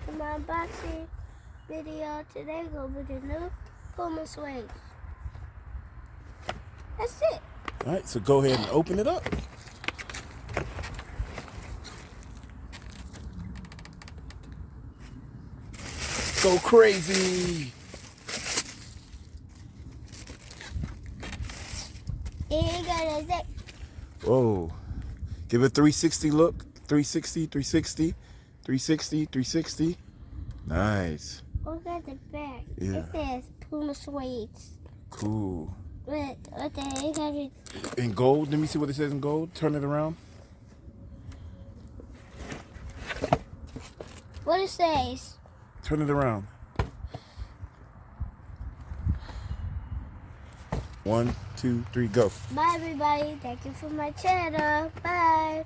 to my unboxing video. Today go with the new Puma Suede. That's it. Alright, so go ahead and open it up. Go crazy. And got a zip. Whoa. Give it a 360 look. 360, 360, 360, 360. Nice. Look at the back. Yeah. It says Puma Suede. Cool. What the heck? In gold? Let me see what it says in gold. Turn it around. What it says? Turn it around. 1, 2, 3, go. Bye everybody. Thank you for my channel. Bye.